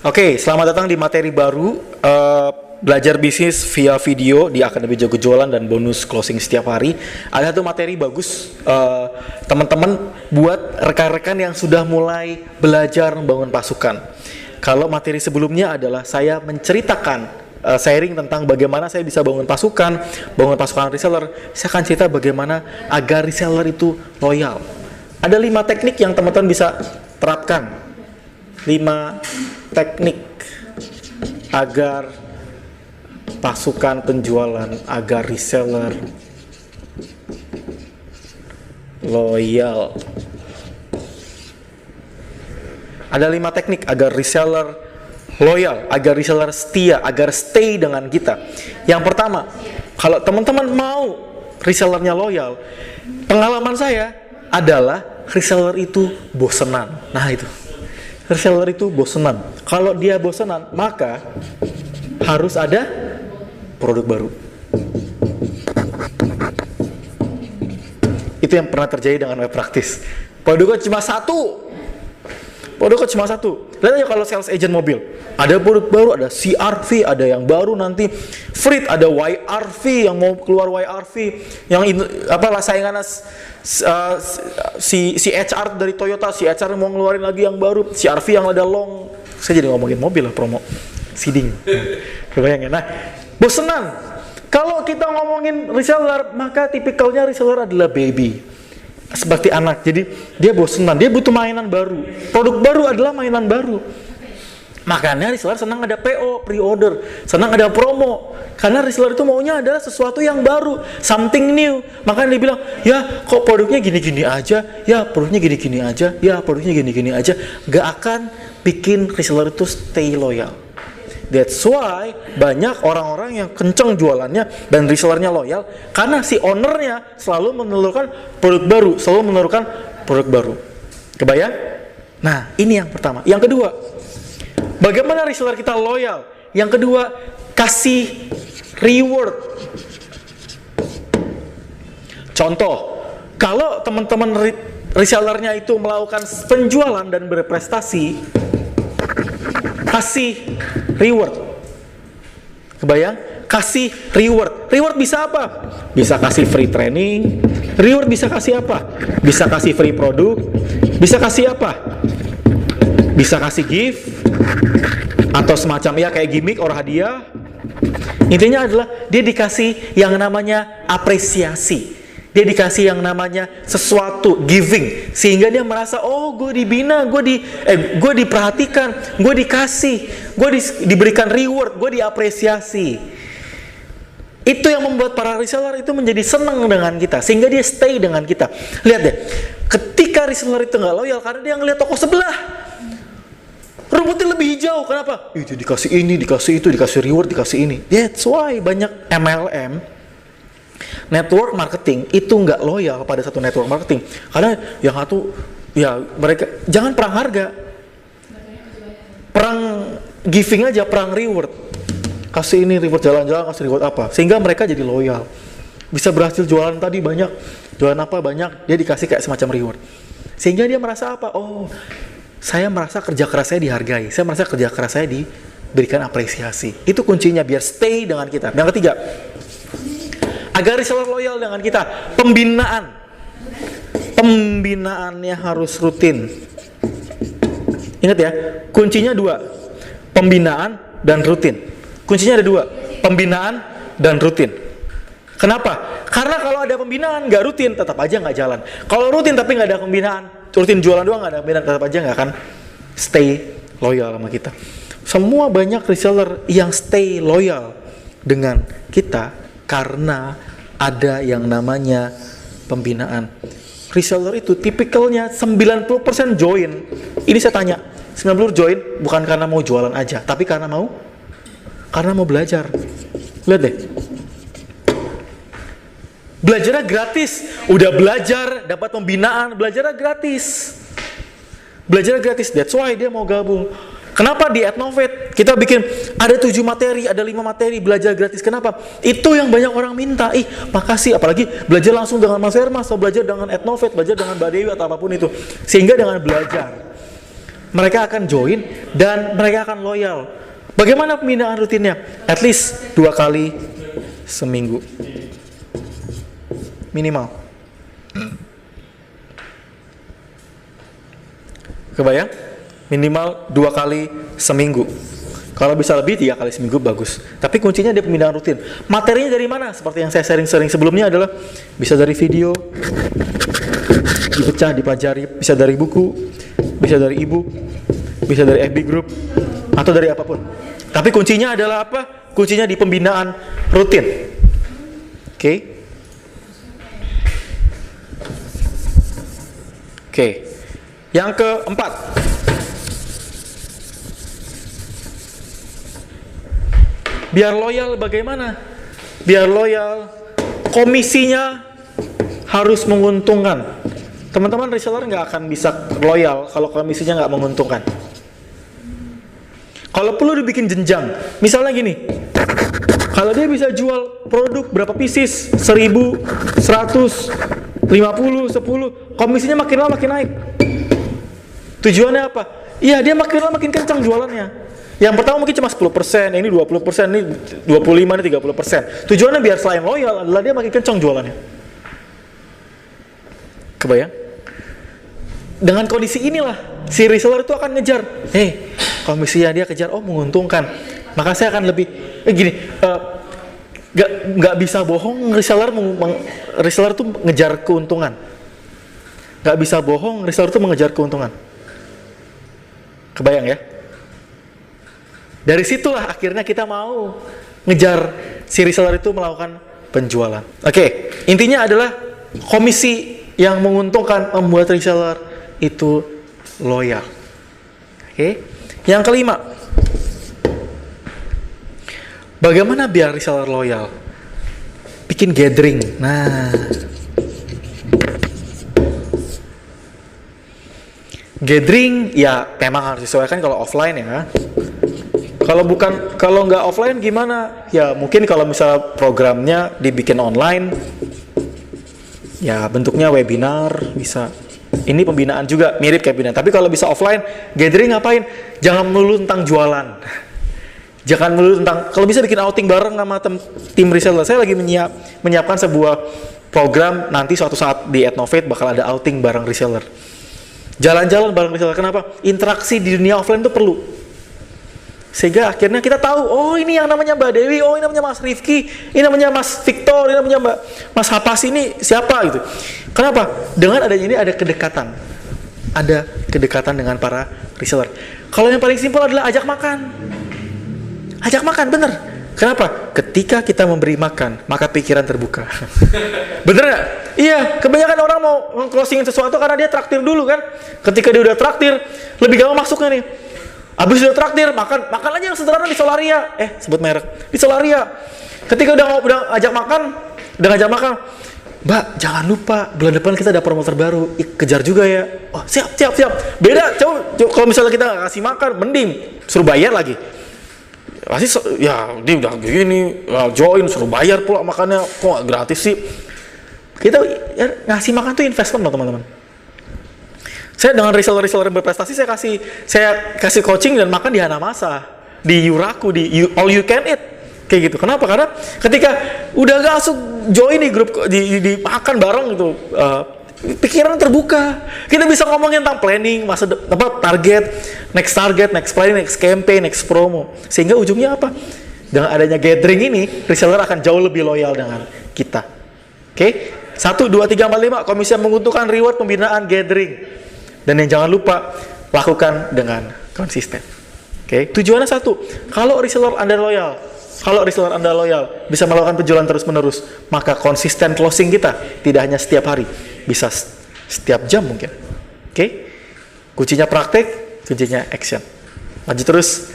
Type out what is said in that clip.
Oke, selamat datang di materi baru belajar bisnis via video di Akademi Jago Jualan dan bonus closing setiap hari. Ada satu materi bagus teman-teman buat rekan-rekan yang sudah mulai belajar membangun pasukan. Kalau materi sebelumnya adalah saya menceritakan sharing tentang bagaimana saya bisa bangun pasukan reseller. Saya akan cerita bagaimana agar reseller itu loyal. Ada 5 teknik yang teman-teman bisa terapkan. 5 teknik agar pasukan penjualan, agar reseller loyal. Ada 5 teknik agar reseller loyal, agar reseller setia, agar stay dengan kita. Yang pertama, kalau teman-teman mau resellernya loyal, pengalaman saya adalah reseller itu bosenan. Nah itu, reseller itu bosenan. Kalau dia bosenan, maka harus ada produk baru. Itu yang pernah terjadi dengan web praktis. Produknya cuma satu. Lihat aja kalau sales agent mobil, ada produk baru, ada CR-V, ada yang baru nanti Frit, ada YR-V yang mau keluar YR-V, yang saingan si HR dari Toyota, si HR mau ngeluarin lagi yang baru, CR-V yang ada long. Saya jadi ngomongin mobil lah, promo seeding. Kebayang ya? Nah, bosenan. Kalau kita ngomongin reseller, maka tipikalnya reseller adalah baby. Seperti anak, jadi dia bosenan, dia butuh mainan baru. Produk baru adalah mainan baru. Makanya reseller senang ada PO, pre-order, senang ada promo. Karena reseller itu maunya adalah sesuatu yang baru, something new. Makanya dia bilang, ya kok produknya gini-gini aja, ya produknya gini-gini aja, ya produknya gini-gini aja. Gak akan bikin reseller itu stay loyal. That's why banyak orang-orang yang kenceng jualannya dan resellernya loyal karena si ownernya selalu menelurkan produk baru, Kebayang? Nah, ini yang pertama. Yang kedua, bagaimana reseller kita loyal? Yang kedua, kasih reward. Contoh, kalau teman-teman resellernya itu melakukan penjualan dan berprestasi, kasih reward. Kebayang? Kasih reward. Reward bisa apa? Bisa kasih free training. Reward bisa kasih apa? Bisa kasih free produk. Bisa kasih apa? Bisa kasih gift atau semacam ya kayak gimmick or hadiah. Intinya adalah dia dikasih yang namanya apresiasi. Dia dikasih yang namanya sesuatu, giving, sehingga dia merasa, oh gue dibina, gue diperhatikan, gue dikasih, gue diberikan reward, gue diapresiasi. Itu yang membuat para reseller itu menjadi senang dengan kita, sehingga dia stay dengan kita. Lihat deh, ketika reseller itu nggak loyal karena dia ngeliat toko sebelah, rumputnya lebih hijau. Kenapa? Itu dikasih ini, dikasih itu, dikasih reward, dikasih ini. That's why banyak MLM, network marketing itu nggak loyal pada satu network marketing karena yang satu ya mereka jangan perang harga, perang giving aja, perang reward, kasih ini reward jalan-jalan, kasih reward apa, sehingga mereka jadi loyal, bisa berhasil jualan tadi banyak, jualan apa banyak, dia dikasih kayak semacam reward, sehingga dia merasa apa, oh saya merasa kerja keras saya dihargai, saya merasa kerja keras saya diberikan apresiasi. Itu kuncinya biar stay dengan kita. Yang ketiga, agar reseller loyal dengan kita, pembinaan. Pembinaannya harus rutin. Ingat ya, kuncinya 2, pembinaan dan rutin. Kuncinya ada 2, pembinaan dan rutin. Kenapa? Karena kalau ada pembinaan nggak rutin, tetap aja nggak jalan. Kalau rutin tapi nggak ada pembinaan, rutin jualan doang nggak ada pembinaan, tetap aja nggak akan stay loyal sama kita. Semua banyak reseller yang stay loyal dengan kita karena ada yang namanya pembinaan. Reseller itu tipikalnya 90% join. Ini saya tanya, 90% join bukan karena mau jualan aja, tapi karena mau belajar. Lihat deh, belajarnya gratis. Udah belajar, dapat pembinaan, belajarnya gratis. That's why dia mau gabung. Kenapa di Adnovate kita bikin ada 7 materi, ada 5 materi belajar gratis? Kenapa? Itu yang banyak orang minta. Makasih, apalagi belajar langsung dengan Mas Hermas, atau belajar dengan Adnovate, belajar dengan Mbak Dewi atau apapun itu. Sehingga dengan belajar mereka akan join dan mereka akan loyal. Bagaimana pembinaan rutinnya? At least 2 kali seminggu minimal. Kebayang? Minimal 2 kali seminggu. Kalau bisa lebih 3 kali seminggu bagus. Tapi kuncinya di pembinaan rutin. Materinya dari mana? Seperti yang saya sharing-sharing sebelumnya adalah bisa dari video, dipecah, dipelajari, bisa dari buku, bisa dari e-book, bisa dari FB group, atau dari apapun. Tapi kuncinya adalah apa? Kuncinya di pembinaan rutin. Oke. Oke. Yang keempat, biar loyal bagaimana? Biar loyal, komisinya harus menguntungkan. Teman-teman reseller nggak akan bisa loyal kalau komisinya nggak menguntungkan. Kalau perlu dibikin jenjang, misalnya gini, kalau dia bisa jual produk berapa pieces, 1000, 100, 50, 10, komisinya makin lama makin naik. Tujuannya apa? Iya, dia makin lama makin kencang jualannya. Yang pertama mungkin cuma 10%, ini 20%, ini 25%, ini 30%. Tujuannya biar selain loyal adalah dia makin kencang jualannya. Kebayang? Dengan kondisi inilah, si reseller itu akan ngejar. Komisinya dia kejar, oh menguntungkan. Maka saya akan lebih, nggak bisa bohong, reseller tuh ngejar keuntungan. Nggak bisa bohong, reseller tuh mengejar keuntungan. Kebayang ya? Dari situlah akhirnya kita mau ngejar si reseller itu melakukan penjualan. Oke, intinya adalah komisi yang menguntungkan membuat reseller itu loyal. Oke, yang kelima, bagaimana biar reseller loyal? Bikin gathering. Nah, gathering ya memang harus disesuaikan kalau offline ya. Kalau nggak offline gimana? Ya mungkin kalau misalnya programnya dibikin online, ya bentuknya webinar bisa. Ini pembinaan juga mirip kayak pembinaan. Tapi kalau bisa offline, gathering ngapain? Jangan melulu tentang jualan. Jangan melulu tentang, kalau bisa bikin outing bareng sama tim reseller. Saya lagi menyiapkan sebuah program nanti suatu saat di Ethnovate bakal ada outing bareng reseller. Jalan-jalan bareng reseller. Kenapa? Interaksi di dunia offline itu perlu. Sehingga akhirnya kita tahu, oh ini yang namanya Mbak Dewi, oh ini namanya Mas Rifki, ini namanya Mas Victor, ini namanya Mas Hapas, ini siapa gitu. Kenapa? Dengan adanya ini ada kedekatan. Ada kedekatan dengan para reseller. Kalau yang paling simpel adalah ajak makan. Ajak makan, bener. Kenapa? Ketika kita memberi makan, maka pikiran terbuka. Bener gak? Iya, kebanyakan orang mau closingin sesuatu karena dia traktir dulu kan. Ketika dia udah traktir, lebih gampang masuknya nih. Abis udah traktir, makan aja yang sederhana di Solaria. Sebut merek. Di Solaria. Ketika udah ngajak makan, Mbak, jangan lupa bulan depan kita ada promo terbaru. Kejar juga ya. Oh, siap. Beda, coba kalau misalnya kita nggak kasih makan, mending suruh bayar lagi. Pasti ya dia udah gini, join suruh bayar pula makannya, kok nggak gratis sih? Kita ya, ngasih makan tuh investment loh teman-teman. Saya dengan reseller yang berprestasi, saya kasih coaching dan makan di Hanamasa, di Yuraku, di All You Can Eat, kayak gitu. Kenapa? Karena ketika udah langsung join di grup, di makan bareng gitu, pikiran terbuka. Kita bisa ngomongin tentang planning, target, next planning, next campaign, next promo. Sehingga ujungnya apa? Dengan adanya gathering ini, reseller akan jauh lebih loyal dengan kita. Oke? 1, 2, 3, 4, 5, komisi yang menguntungkan reward pembinaan gathering. Dan yang jangan lupa, lakukan dengan konsisten. Oke? Tujuannya satu, kalau reseller Anda loyal, bisa melakukan penjualan terus-menerus, maka konsisten closing kita tidak hanya setiap hari, bisa setiap jam mungkin. Oke? Kuncinya praktek, kuncinya action. Lanjut terus.